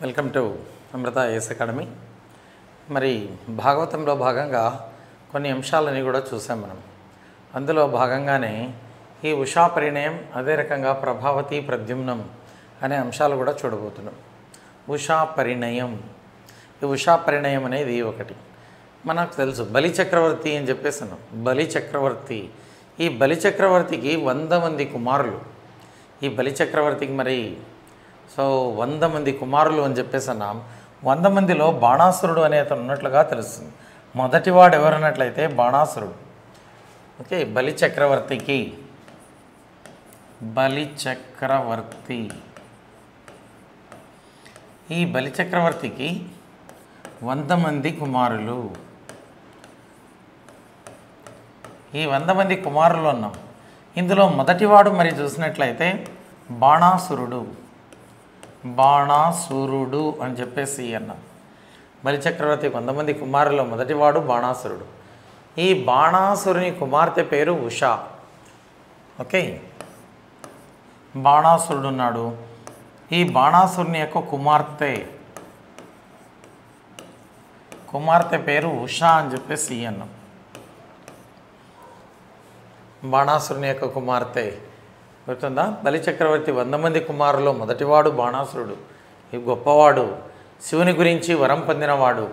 Welcome to Amrita IAS academy. మరి భాగవతంలో భాగంగా కొన్ని అంశాలని కూడా చూసాం మనం. అందులో భాగంగానే ఈ ఉషా పరిణయం, అదే రకంగా ప్రభావతి ప్రద్యుమ్నం అనే అంశాలు కూడా చూడబోతున్నాం. ఉషా పరిణయం, ఈ ఉషా పరిణయం అనేది ఒకటి మనకు తెలుసు. బలి చక్రవర్తి అని చెప్పేసాను. బలి చక్రవర్తి, ఈ బలి చక్రవర్తికి 100 మంది కుమారులు. ఈ బలి చక్రవర్తికి మరి 100 మంది కుమారులు అని చెప్పేసి అన్నాం. 100 మందిలో బాణాసురుడు అనే అతను ఉన్నట్లుగా తెలుస్తుంది. మొదటివాడు ఎవరన్నట్లయితే బాణాసురుడు. ఓకే, బలి చక్రవర్తి 100 మంది కుమారులు. ఈ 100 మంది కుమారులు అన్నాం. ఇందులో మొదటివాడు మరి చూసినట్లయితే బాణాసురుడు అని చెప్పేసి అన్నాం. బలిచక్రవర్తి 100 మంది కుమారుల్లో మొదటివాడు బాణాసురుడు. ఈ బాణాసురుని కుమార్తె పేరు ఉష. ఓకే, బాణాసురుడు ఉన్నాడు. ఈ బాణాసురుని యొక్క కుమార్తె పేరు ఉష అని చెప్పేసి అన్నాం. బాణాసురుని యొక్క కుమార్తె గుర్తుందా? బలిచక్రవర్తి 100 మంది కుమారుల్లో మొదటివాడు బాణాసురుడు. ఈ గొప్పవాడు, శివుని గురించి వరం పొందినవాడు.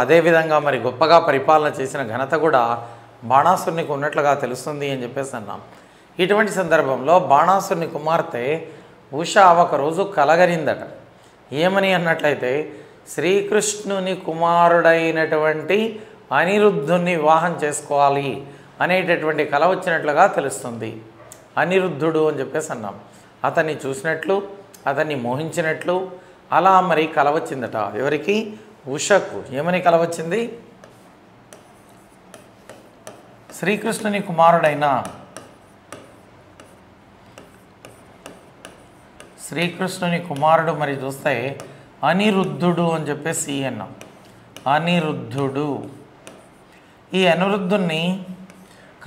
అదేవిధంగా మరి గొప్పగా పరిపాలన చేసిన ఘనత కూడా బాణాసురునికి ఉన్నట్లుగా తెలుస్తుంది అని చెప్పేసి అన్నాం. ఇటువంటి సందర్భంలో బాణాసురుని కుమార్తె ఉష ఒకరోజు కలగరిందట. ఏమని అన్నట్లయితే శ్రీకృష్ణుని కుమారుడైనటువంటి అనిరుద్ధుని వివాహం చేసుకోవాలి అనేటటువంటి కల వచ్చినట్లుగా తెలుస్తుంది. అనిరుద్ధుడు అని చెప్పేసి అన్నాం. అతన్ని చూసినట్లు, అతన్ని మోహించినట్లు అలా మరి కల వచ్చిందట. ఎవరికి? ఉషకు. ఏమని కల వచ్చింది? శ్రీకృష్ణుని కుమారుడైన శ్రీకృష్ణుని కుమారుడు మరి చూస్తే అనిరుద్ధుడు అని చెప్పేసి అన్నాం. అనిరుద్ధుడు. ఈ అనిరుద్ధుణ్ణి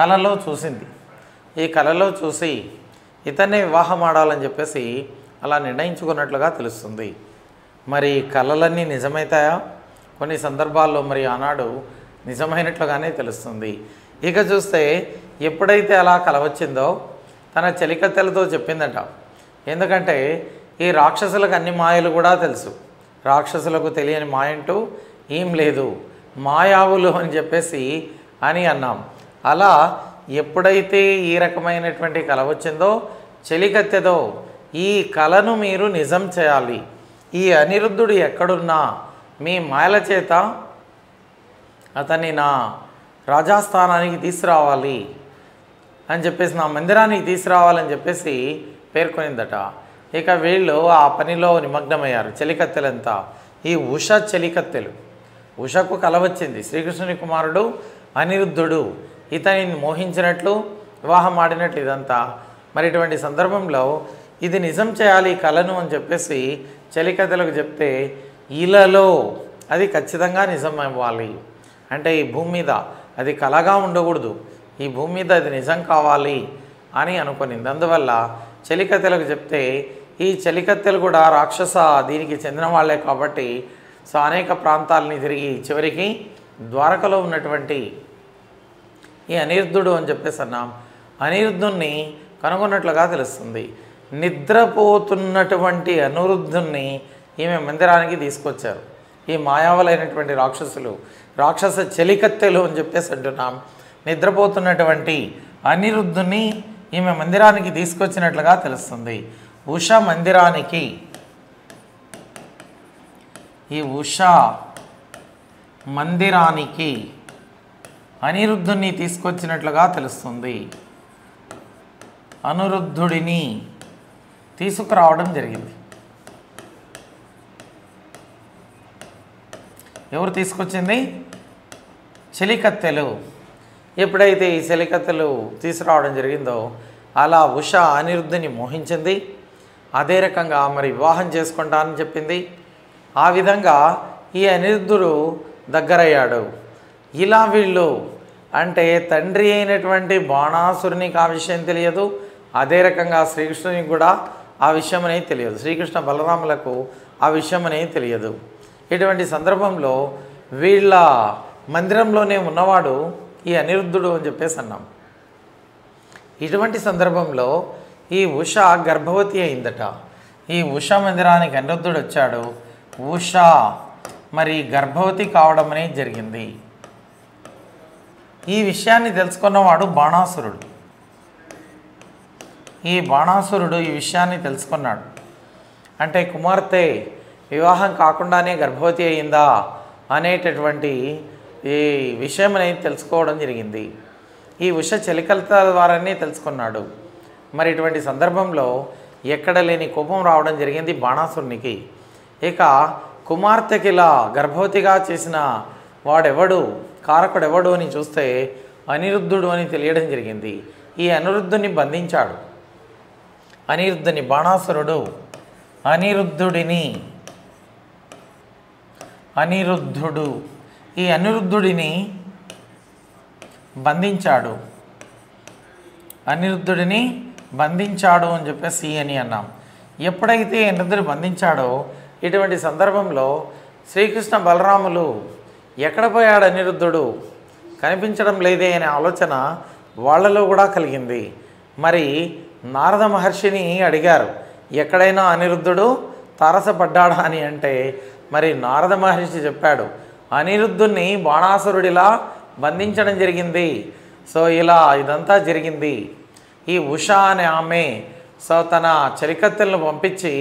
కలలో చూసింది. ఈ కలలో చూసి ఇతన్నే వివాహం ఆడాలని చెప్పేసి అలా నిర్ణయించుకున్నట్లుగా తెలుస్తుంది. మరి కళలన్నీ నిజమవుతాయా? కొన్ని సందర్భాల్లో మరి ఆనాడు నిజమైనట్లుగానే తెలుస్తుంది. ఇక చూస్తే ఎప్పుడైతే అలా కల వచ్చిందో తన చెలికత్తెలతో చెప్పిందట. ఎందుకంటే ఈ రాక్షసులకు అన్ని మాయలు కూడా తెలుసు. రాక్షసులకు తెలియని మాయ అంటూ ఏం లేదు, మాయావులు అని చెప్పేసి అని అన్నాం. అలా ఎప్పుడైతే ఈ రకమైనటువంటి కల వచ్చిందో చెలికత్తెదో ఈ కలను మీరు నిజం చేయాలి. ఈ అనిరుద్ధుడు ఎక్కడున్నా మీ మాయల చేత అతన్ని నా రాజాస్థానానికి తీసుకురావాలి అని చెప్పేసి, నా మందిరానికి తీసుకురావాలని చెప్పేసి పేర్కొనిందట. ఇక వీళ్ళు ఆ పనిలో నిమగ్నమయ్యారు. చెలికత్తెలంతా ఈ ఉష చెలికత్తెలు. ఉషకు కల వచ్చింది. శ్రీకృష్ణుని కుమారుడు అనిరుద్ధుడు ఇతనిని మోహించినట్లు, వివాహం ఆడినట్లు ఇదంతా. మరి ఇటువంటి సందర్భంలో ఇది నిజం చేయాలి ఈ కళను అని చెప్పేసి చెలికత్తెలకు చెప్తే ఇలలో అది ఖచ్చితంగా నిజం అవ్వాలి. అంటే ఈ భూమి మీద అది కళగా ఉండకూడదు, ఈ భూమి మీద అది నిజం కావాలి అని అనుకునింది. అందువల్ల చెలికత్తెలకు చెప్తే ఈ చెలికత్తెలు కూడా రాక్షస దీనికి చెందిన వాళ్ళే కాబట్టి అనేక ప్రాంతాలని తిరిగి చివరికి ద్వారకలో ఉన్నటువంటి ఈ అనిరుద్ధుడు అని చెప్పేసి అన్నాం. అనిరుద్ధుణ్ణి కనుగొన్నట్లుగా తెలుస్తుంది. నిద్రపోతున్నటువంటి అనిరుద్ధుణ్ణి ఈమె మందిరానికి తీసుకొచ్చారు. ఈ మాయావులైనటువంటి రాక్షసులు, రాక్షస చెలికత్తెలు అని చెప్పేసి అంటున్నాం. నిద్రపోతున్నటువంటి అనిరుద్ధుణ్ణి ఈమె మందిరానికి తీసుకొచ్చినట్లుగా తెలుస్తుంది. ఉష మందిరానికి, ఈ ఉష మందిరానికి అనిరుద్ధుని తీసుకొచ్చినట్లుగా తెలుస్తుంది. అనిరుద్ధుడిని తీసుకురావడం జరిగింది. ఎవరు తీసుకొచ్చింది? చెలికత్తెలు. ఎప్పుడైతే ఈ చెలికత్తెలు తీసుకురావడం జరిగిందో అలా ఉష అనిరుద్ధుని మోహించింది. అదే రకంగా మరి వివాహం చేసుకుంటానని చెప్పింది. ఆ విధంగా ఈ అనిరుద్ధుడు దగ్గరయ్యాడు. ఇలా వీళ్ళు అంటే తండ్రి అయినటువంటి బాణాసురునికి ఆ విషయం తెలియదు, అదే రకంగా శ్రీకృష్ణునికి కూడా ఆ విషయం అనేది తెలియదు. శ్రీకృష్ణ బలరాములకు ఆ విషయం అనేది తెలియదు. ఇటువంటి సందర్భంలో వీళ్ళ మందిరంలోనే ఉన్నవాడు ఈ అనిరుద్ధుడు అని చెప్పేసి అన్నాం. ఇటువంటి సందర్భంలో ఈ ఉష గర్భవతి అయిందట. ఈ ఉష మందిరానికి అనిరుద్ధుడు వచ్చాడు. ఉష మరి గర్భవతి కావడం అనేది జరిగింది. ఈ విషయాన్ని తెలుసుకున్నవాడు బాణాసురుడు. ఈ బాణాసురుడు ఈ విషయాన్ని తెలుసుకున్నాడు. అంటే కుమార్తె వివాహం కాకుండానే గర్భవతి అయిందా అనేటటువంటి ఈ విషయం అనేది తెలుసుకోవడం జరిగింది. ఈ ఉష చెలికల ద్వారానే తెలుసుకున్నాడు. మరి ఇటువంటి సందర్భంలో ఎక్కడ లేని కోపం రావడం జరిగింది బాణాసురునికి. ఇక కుమార్తెకి ఇలా గర్భవతిగా చేసిన వాడెవడు, కారకుడెవడు అని చూస్తే అనిరుద్ధుడు అని తెలియడం జరిగింది. ఈ అనిరుద్ధుని బంధించాడు. అనిరుద్ధుని బాణాసురుడు అనిరుద్ధుడు ఈ అనిరుద్ధుడిని బంధించాడు. అనిరుద్ధుడిని బంధించాడు అని చెప్పేసి అని అన్నాం. ఎప్పుడైతే అనిరుద్ధుడు బంధించాడో ఇటువంటి సందర్భంలో శ్రీకృష్ణ బలరాములు ఎక్కడ పోయాడు అనిరుద్ధుడు, కనిపించడం లేదే అనే ఆలోచన వాళ్ళలో కూడా కలిగింది. మరి నారద మహర్షిని అడిగారు, ఎక్కడైనా అనిరుద్ధుడు తారసపడ్డాడా అని. అంటే మరి నారద మహర్షి చెప్పాడు, అనిరుద్ధుణ్ణి బాణాసురుడిలా బంధించడం జరిగింది. సో ఇలా ఇదంతా జరిగింది. ఈ ఉష అనే ఆమె తన చెలికత్తెలను పంపించి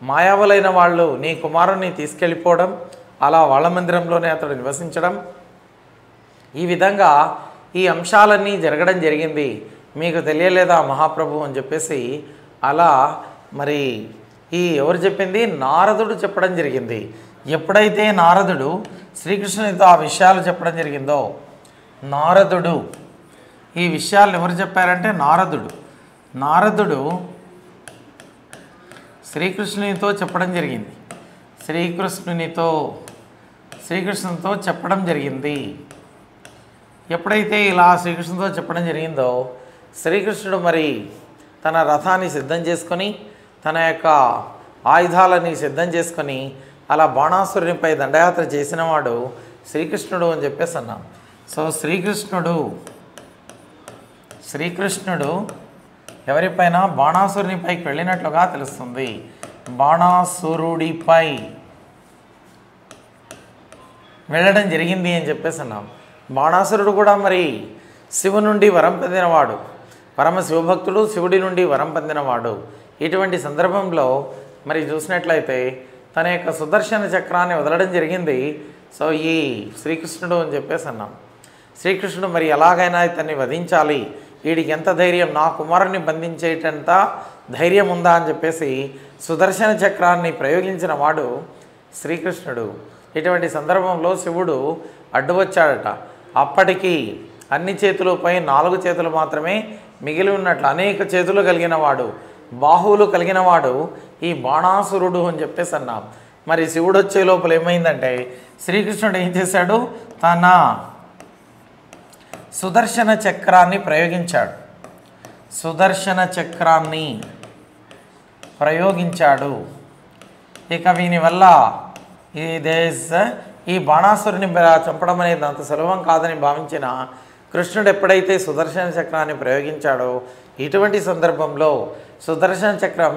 మాయావులైన వాళ్ళు నీ కుమారుణ్ణి తీసుకెళ్ళిపోవడం, అలా వాళ్ళ మందిరంలోనే అతడు నివసించడం, ఈ విధంగా ఈ అంశాలన్నీ జరగడం జరిగింది. మీకు తెలియలేదా మహాప్రభు అని చెప్పేసి అలా మరి ఈ ఎవరు చెప్పింది, నారదుడు చెప్పడం జరిగింది. ఎప్పుడైతే నారదుడు శ్రీకృష్ణునితో ఆ విషయాలు చెప్పడం జరిగిందో, నారదుడు ఈ విషయాలను ఎవరు చెప్పారంటే నారదుడు శ్రీకృష్ణునితో చెప్పడం జరిగింది. శ్రీకృష్ణునితో చెప్పడం జరిగింది. ఎప్పుడైతే ఇలా శ్రీకృష్ణునితో చెప్పడం జరిగిందో శ్రీకృష్ణుడు మరి తన రథాన్ని సిద్ధం చేసుకొని తన యొక్క ఆయుధాలని సిద్ధం చేసుకొని అలా బాణాసురునిపై దండయాత్ర చేసినవాడు శ్రీకృష్ణుడు అని చెప్పేసి అన్నాం. సో శ్రీకృష్ణుడు ఎవరిపైన బాణాసురునిపైకి వెళ్ళినట్లుగా తెలుస్తుంది. బాణాసురుడిపై వెళ్ళడం జరిగింది అని చెప్పేసి అన్నాం. బాణాసురుడు కూడా మరి శివుడి నుండి వరం పొందినవాడు, పరమ శివభక్తుడు, శివుడి నుండి వరం పొందినవాడు. ఇటువంటి సందర్భంలో మరి చూసినట్లయితే తన యొక్క సుదర్శన చక్రాన్ని వదలడం జరిగింది. సో ఈ శ్రీకృష్ణుడు అని చెప్పేసి అన్నాం. శ్రీకృష్ణుడు మరి ఎలాగైనా ఇతన్ని వధించాలి, వీడికి ఎంత ధైర్యం, నా కుమారుని బంధించేటంత ధైర్యం ఉందా అని చెప్పేసి సుదర్శన చక్రాన్ని ప్రయోగించిన వాడు శ్రీకృష్ణుడు. ఇటువంటి సందర్భంలో శివుడు అడ్డు వచ్చాడట. అప్పటికి అన్ని చేతులపై 4 చేతులు మాత్రమే మిగిలి ఉన్నట్లు, అనేక చేతులు కలిగిన వాడు, బాహువులు కలిగిన వాడు ఈ బాణాసురుడు అని చెప్పేసి అన్నాం. మరి శివుడు వచ్చే లోపల ఏమైందంటే శ్రీకృష్ణుడు ఏం చేశాడు, తన సుదర్శన చక్రాన్ని ప్రయోగించాడు. ఇక వీని వల్ల ఈ బాణాసురుని చంపడం అనేది అంత సులభం కాదని భావించిన కృష్ణుడు ఎప్పుడైతే సుదర్శన చక్రాన్ని ప్రయోగించాడో ఇటువంటి సందర్భంలో సుదర్శన చక్రం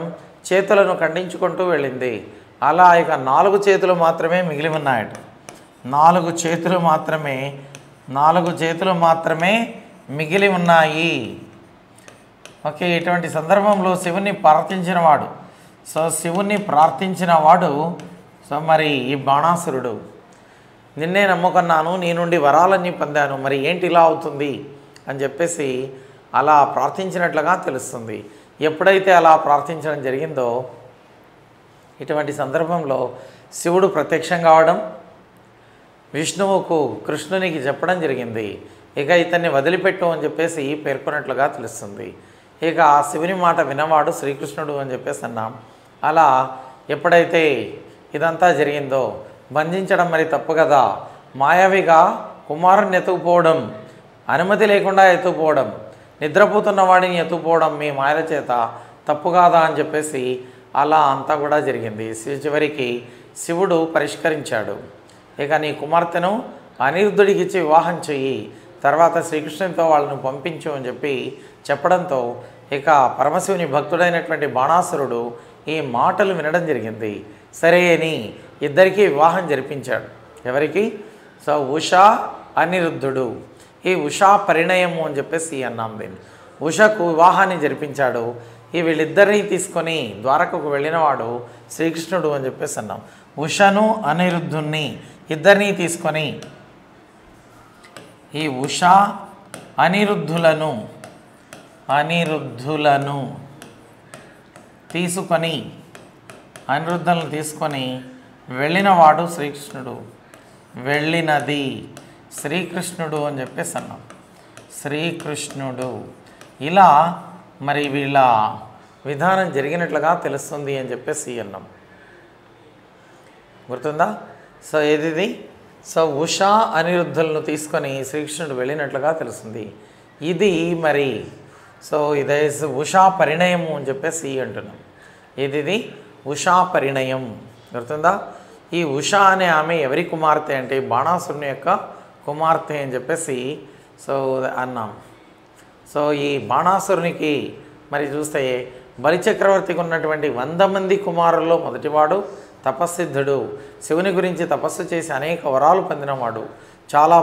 చేతులను ఖండించుకుంటూ వెళ్ళింది. అలా ఇక 4 చేతులు మాత్రమే మిగిలి ఉన్నాయట. 4 చేతులు మాత్రమే మిగిలి ఉన్నాయి. ఓకే, ఇటువంటి సందర్భంలో శివుని ప్రార్థించినవాడు మరి ఈ బాణాసురుడు. నిన్నే నమ్ముకున్నాను, నీ నుండి వరాలన్నీ పొందాను, మరి ఏంటి ఇలా అవుతుంది అని చెప్పేసి అలా ప్రార్థించినట్లుగా తెలుస్తుంది. ఎప్పుడైతే అలా ప్రార్థించడం జరిగిందో ఇటువంటి సందర్భంలో శివుడు ప్రత్యక్షం కావడం, విష్ణువుకు కృష్ణునికి చెప్పడం జరిగింది. ఇక ఇతన్ని వదిలిపెట్టు అని చెప్పేసి పేర్కొన్నట్లుగా తెలుస్తుంది. ఇక ఆ శివుని మాట వినవాడు శ్రీకృష్ణుడు అని చెప్పేసి అన్నాం. అలా ఎప్పుడైతే ఇదంతా జరిగిందో బంధించడం మరి తప్పు కదా, మాయావిగా కుమారుని ఎత్తుకుపోవడం, అనుమతి లేకుండా ఎత్తుకుపోవడం, నిద్రపోతున్న వాడిని ఎత్తుకుపోవడం మీ మాయల చేత తప్పు కాదా అని చెప్పేసి అలా అంతా కూడా జరిగింది. చివరికి శివుడు పరిష్కరించాడు. ఇక నీ కుమార్తెను అనిరుద్ధుడికి ఇచ్చి వివాహం చెయ్యి, తర్వాత శ్రీకృష్ణునితో వాళ్ళను పంపించు అని చెప్పడంతో ఇక పరమశివుని భక్తుడైనటువంటి బాణాసురుడు ఈ మాటలు వినడం జరిగింది. సరే అని ఇద్దరికీ వివాహం జరిపించాడు. ఎవరికి? సో ఉషా అనిరుద్ధుడు. ఈ ఉషా పరిణయము అని చెప్పేసి అన్నాం దీన్ని. ఉషకు వివాహాన్ని జరిపించాడు. ఈ వీళ్ళిద్దరినీ తీసుకొని ద్వారకకు వెళ్ళినవాడు శ్రీకృష్ణుడు అని చెప్పేసి అన్నాం. ఉషను అనిరుద్ధుణ్ణి ఇద్దరినీ తీసుకొని ఈ ఉషా అనిరుద్ధులను తీసుకొని వెళ్ళినవాడు శ్రీకృష్ణుడు. వెళ్ళినది శ్రీకృష్ణుడు అని చెప్పేసి అన్నాం. శ్రీకృష్ణుడు. ఇలా మరి వీళ్ళ విధానం జరిగినట్లుగా తెలుస్తుంది అని చెప్పేసి అన్నాం. గుర్తుందా? సో ఏది? సో ఉషా అనిరుద్ధులను తీసుకొని శ్రీకృష్ణుడు వెళ్ళినట్లుగా తెలుస్తుంది. ఇది మరి సో ఇదే ఉషా పరిణయము అని చెప్పేసి అంటున్నాం. ఇది ఉషా పరిణయం. గుర్తుందా? ఈ ఉషా అనే ఆమె ఎవరి కుమార్తె అంటే బాణాసురుని యొక్క కుమార్తె అని చెప్పేసి సో అన్నాం. సో ఈ బాణాసురునికి మరి చూస్తే బలిచక్రవర్తికి ఉన్నటువంటి 100 మంది కుమారుల్లో మొదటివాడు, తపస్సిద్ధుడు, శివుని గురించి తపస్సు చేసి అనేక వరాలు పొందినవాడు, చాలా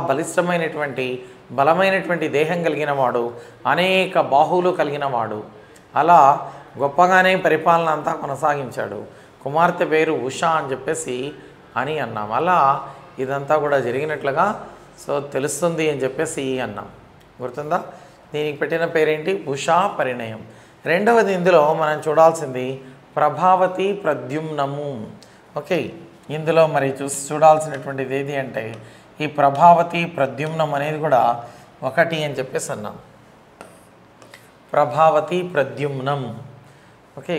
బలమైనటువంటి దేహం కలిగినవాడు, అనేక బాహువులు కలిగినవాడు. అలా గొప్పగానే పరిపాలన అంతా కొనసాగించాడు. కుమార్తె పేరు ఉషా అని చెప్పేసి అని అన్నాం. అలా ఇదంతా కూడా జరిగినట్లుగా సో తెలుస్తుంది అని చెప్పేసి అన్నాం. గుర్తుందా? దీనికి పెట్టిన పేరేంటి? ఉషా పరిణయం. రెండవది ఇందులో మనం చూడాల్సింది ప్రభావతి ప్రద్యుమ్నము. ఓకే, ఇందులో మరి చూడాల్సినటువంటిది ఏది అంటే ఈ ప్రభావతి ప్రద్యుమ్నం అనేది కూడా ఒకటి అని చెప్పేసి అన్నాం. ప్రభావతి ప్రద్యుమ్నం. ఓకే,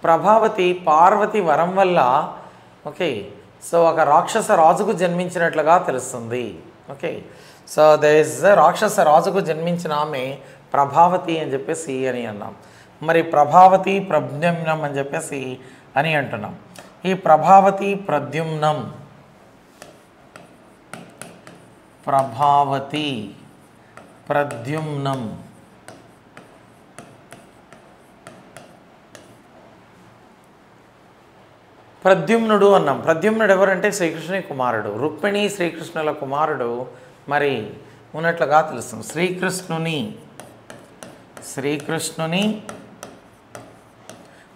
ప్రభావతి పార్వతి వరం వల్ల ఓకే సో ఒక రాక్షస రాజుకు జన్మించినట్లుగా తెలుస్తుంది. ఓకే, సో రాక్షస రాజుకు జన్మించిన ఆమె ప్రభావతి అని చెప్పేసి అని అన్నాం. మరి ప్రభావతి ప్రద్యుమ్నం అని చెప్పేసి అని అంటున్నాం. ఈ ప్రభావతి ప్రద్యుమ్నం ప్రద్యుమ్నుడు అన్నాం. ప్రద్యుమ్నుడు ఎవరంటే శ్రీకృష్ణుని కుమారుడు, రుక్మిణి శ్రీకృష్ణుల కుమారుడు మరి ఉన్నట్లుగా తెలుస్తుంది. శ్రీకృష్ణుని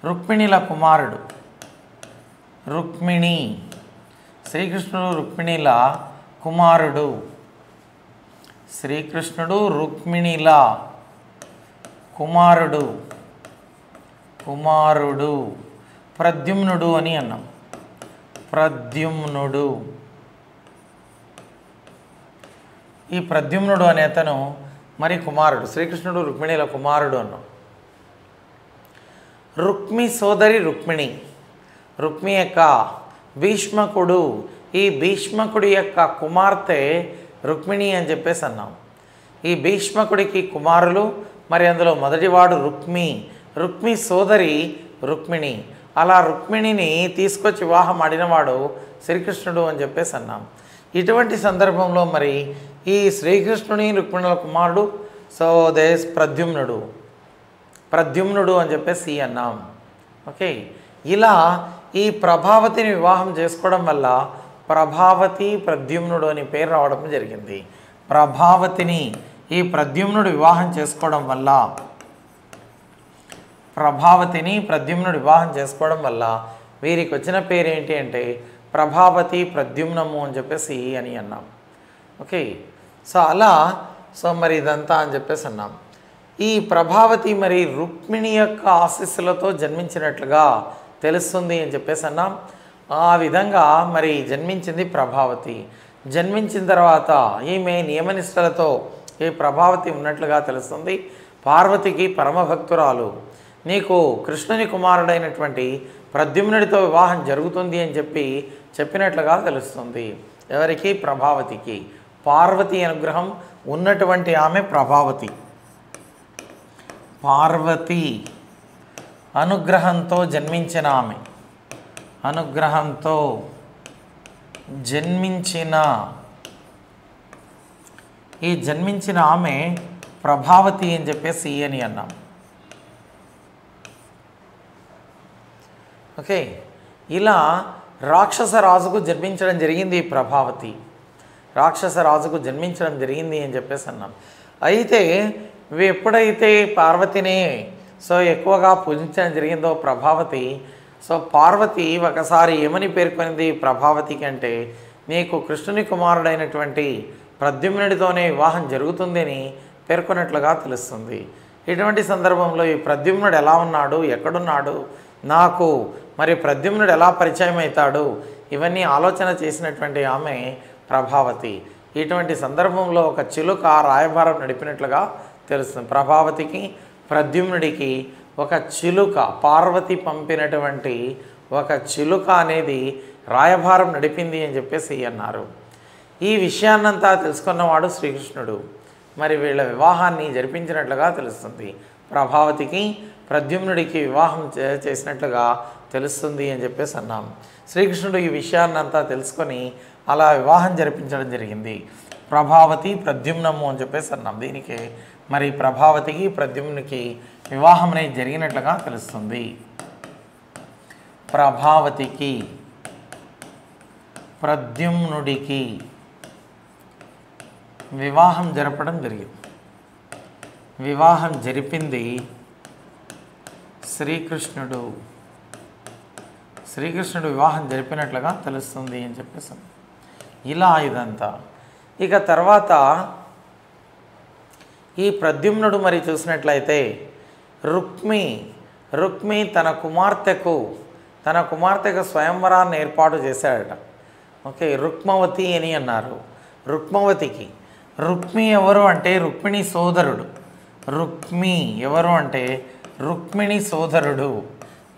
రుక్మిణిల కుమారుడు. శ్రీకృష్ణుడు రుక్మిణిల కుమారుడు ప్రద్యుమ్నుడు అని అన్నాం. ఈ ప్రద్యుమ్నుడు అనే అతను మరి కుమారుడు, శ్రీకృష్ణుడు రుక్మిణిల కుమారుడు అన్నాం. రుక్మి సోదరి రుక్మి యొక్క భీష్మకుడు, ఈ భీష్మకుడి యొక్క కుమార్తె రుక్మిణి అని చెప్పేసి అన్నాం. ఈ భీష్మకుడికి కుమారులు మరి అందులో మొదటివాడు రుక్మి సోదరి రుక్మిణి. అలా రుక్మిణిని తీసుకొచ్చి వివాహం ఆడినవాడు శ్రీకృష్ణుడు అని చెప్పేసి అన్నాం. ఇటువంటి సందర్భంలో మరి ఈ శ్రీకృష్ణుని రుక్మిణుల కుమారుడు సో ప్రద్యుమ్నుడు అని చెప్పేసి అన్నాం. ఓకే, ఇలా ఈ ప్రభావతిని వివాహం చేసుకోవడం వల్ల ప్రభావతి ప్రద్యుమ్నుడు అని పేరు రావడం జరిగింది. ప్రభావతిని ఈ ప్రద్యుమ్నుడు వివాహం చేసుకోవడం వల్ల వీరికి వచ్చిన పేరు ఏంటి అంటే ప్రభావతి ప్రద్యుమ్నము అని చెప్పేసి అని అన్నాం. ఓకే, సో అలా సో మరి ఇదంతా అని చెప్పేసి అన్నాం. ఈ ప్రభావతి మరి రుక్మిణి యొక్క ఆశీస్సులతో జన్మించినట్లుగా తెలుస్తుంది అని చెప్పేసి అన్నాం. ఆ విధంగా మరి జన్మించింది ప్రభావతి. జన్మించిన తర్వాత ఈమె నియమనిష్టలతో ఈ ప్రభావతి ఉన్నట్లుగా తెలుస్తుంది. పార్వతికి పరమభక్తురాలు. నీకు కృష్ణుని కుమారుడైనటువంటి ప్రద్యుమ్నుడితో వివాహం జరుగుతుంది అని చెప్పినట్లుగా తెలుస్తుంది. ఎవరికి? ప్రభావతికి. పార్వతి అనుగ్రహం ఉన్నటువంటి ఆమె పార్వతి అనుగ్రహంతో జన్మించిన ఆమె, అనుగ్రహంతో జన్మించిన ఈ జన్మించిన ఆమె ప్రభావతి అని చెప్పేసి అని అన్నాం. ఓకే, ఇలా రాక్షస రాజుకు జన్మించడం జరిగింది ప్రభావతి, రాక్షస రాజుకు జన్మించడం జరిగింది అని చెప్పేసి అన్నాం. అయితే ఎప్పుడైతే పార్వతిని ఎక్కువగా పూజించడం జరిగిందో ప్రభావతి, పార్వతి ఒకసారి ఏమని పేర్కొనింది ప్రభావతికి అంటే, నీకు కృష్ణుని కుమారుడైనటువంటి ప్రద్యుమ్నుడితోనే వివాహం జరుగుతుంది అని పేర్కొన్నట్లుగా తెలుస్తుంది. ఇటువంటి సందర్భంలో ఈ ప్రద్యుమ్నుడు ఎలా ఉన్నాడు, ఎక్కడున్నాడు, నాకు మరి ప్రద్యుమ్నుడు ఎలా పరిచయం అవుతాడు, ఇవన్నీ ఆలోచన చేసినటువంటి ఆమె ప్రభావతి. ఇటువంటి సందర్భంలో ఒక చిలుక రాయబారం నడిపినట్లుగా తెలుస్తుంది. ప్రభావతికి ప్రద్యుమ్నుడికి ఒక చిలుక, పార్వతి పంపినటువంటి ఒక చిలుక అనేది రాయబారం నడిపింది అని చెప్పేసి అన్నారు. ఈ విషయాన్నంతా తెలుసుకున్నవాడు శ్రీకృష్ణుడు. మరి వీళ్ళ వివాహాన్ని జరిపించినట్లుగా తెలుస్తుంది. ప్రభావతికి ప్రద్యుమ్నుడికి వివాహం చేసినట్లుగా తెలుస్తుంది అని చెప్పేసి అన్నాం. శ్రీకృష్ణుడు ఈ విషయాన్నంతా తెలుసుకొని అలా వివాహం జరిపించడం జరిగింది. ప్రభావతి ప్రద్యుమ్నము అని చెప్పేసి అన్నాం. దీనికి మరి ప్రభావతికి ప్రద్యుమ్నునికి వివాహం అనేది జరిగినట్లుగా తెలుస్తుంది. ప్రభావతికి ప్రద్యుమ్నుడికి వివాహం జరపడం జరిగింది. వివాహం జరిపింది శ్రీకృష్ణుడు. శ్రీకృష్ణుడు వివాహం జరిపినట్లుగా తెలుస్తుంది అని చెప్పేసి ఇలా ఇదంతా. ఇక తర్వాత ఈ ప్రద్యుమ్నుడు మరి చూసినట్లయితే రుక్మి తన కుమార్తెకు స్వయంవరాన్ని ఏర్పాటు చేశాడట. ఓకే, రుక్మవతి అని అన్నారు. రుక్మవతికి రుక్మి ఎవరు అంటే రుక్మిణి సోదరుడు. రుక్మి ఎవరు అంటే రుక్మిణి సోదరుడు.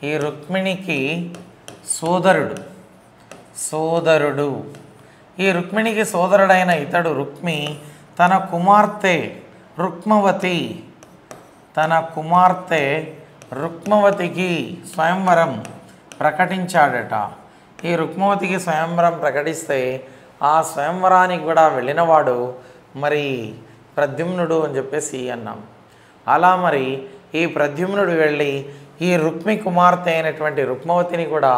ఈ రుక్మిణికి సోదరుడు. ఈ రుక్మిణికి సోదరుడైన ఇతడు రుక్మి తన కుమార్తె రుక్మవతికి స్వయంవరం ప్రకటించాడట. ఈ రుక్మవతికి స్వయంవరం ప్రకటిస్తే ఆ స్వయంవరానికి కూడా వెళ్ళినవాడు మరి ప్రద్యుమ్నుడు అని చెప్పేసి అన్నాం. అలా మరి ఈ ప్రద్యుమ్నుడు వెళ్ళి ఈ రుక్మి కుమార్తె అయినటువంటి రుక్మవతిని కూడా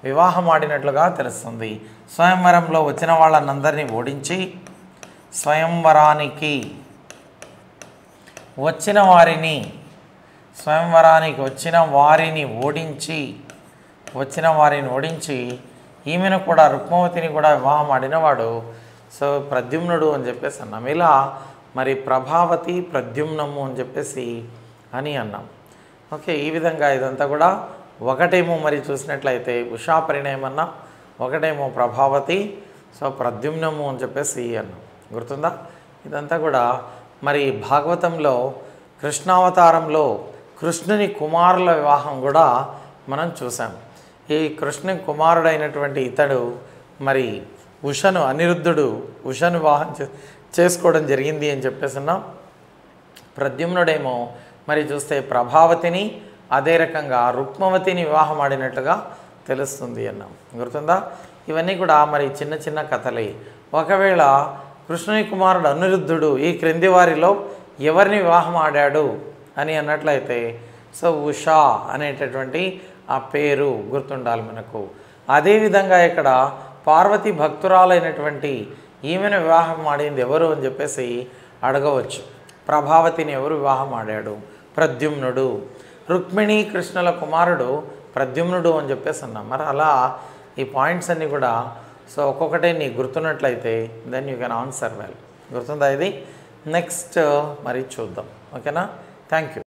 వివాహం ఆడినట్లుగా తెలుస్తుంది. స్వయంవరంలో వచ్చిన వాళ్ళనందరినీ ఓడించి స్వయంవరానికి వచ్చిన వారిని ఓడించి ఈమెను కూడా రుక్మవతిని కూడా వివాహం ఆడినవాడు ప్రద్యుమ్నుడు అని చెప్పేసి అన్నాం. ఇలా మరి ప్రభావతి ప్రద్యుమ్నము అని చెప్పేసి అని అన్నాం. ఓకే, ఈ విధంగా ఇదంతా కూడా ఒకటేమో మరి చూసినట్లయితే ఉషా పరిణయం అన్నాం, ఒకటేమో ప్రభావతి ప్రద్యుమ్నము అని చెప్పేసి అన్నాం. గుర్తుందా? ఇదంతా కూడా మరి భాగవతంలో కృష్ణావతారంలో కృష్ణుని కుమారుల వివాహం కూడా మనం చూసాం. ఈ కృష్ణుని కుమారుడైనటువంటి ఇతడు మరి అనిరుద్ధుడు ఉషను వివాహం చేసుకోవడం జరిగింది అని చెప్పేస్తున్నాం. ప్రద్యుమ్నుడేమో మరి చూస్తే ప్రభావతిని అదే రకంగా రుక్మవతిని వివాహం ఆడినట్లుగా తెలుస్తుంది అన్నాం. గుర్తుందా? ఇవన్నీ కూడా మరి చిన్న చిన్న కథలే. ఒకవేళ కృష్ణుని కుమారుడు అనిరుద్ధుడు ఈ క్రింది వారిలో ఎవరిని వివాహం ఆడాడు అని అన్నట్లయితే ఉషా అనేటటువంటి ఆ పేరు గుర్తుండాలి మనకు. అదేవిధంగా ఇక్కడ పార్వతి భక్తురాలైనటువంటి ఈమెను వివాహం ఆడింది ఎవరు అని చెప్పేసి అడగవచ్చు. ప్రభావతిని ఎవరు వివాహం ఆడాడు? ప్రద్యుమ్నుడు. రుక్మిణి కృష్ణుల కుమారుడు ప్రద్యుమ్నుడు అని చెప్పేసి అన్నాం. మరి అలా ఈ పాయింట్స్ అన్నీ కూడా ఒక్కొక్కటే నీకు గుర్తున్నట్లయితే then you can answer well. గుర్తుందా ఇది? నెక్స్ట్ మరి చూద్దాం. ఓకేనా? Thank you.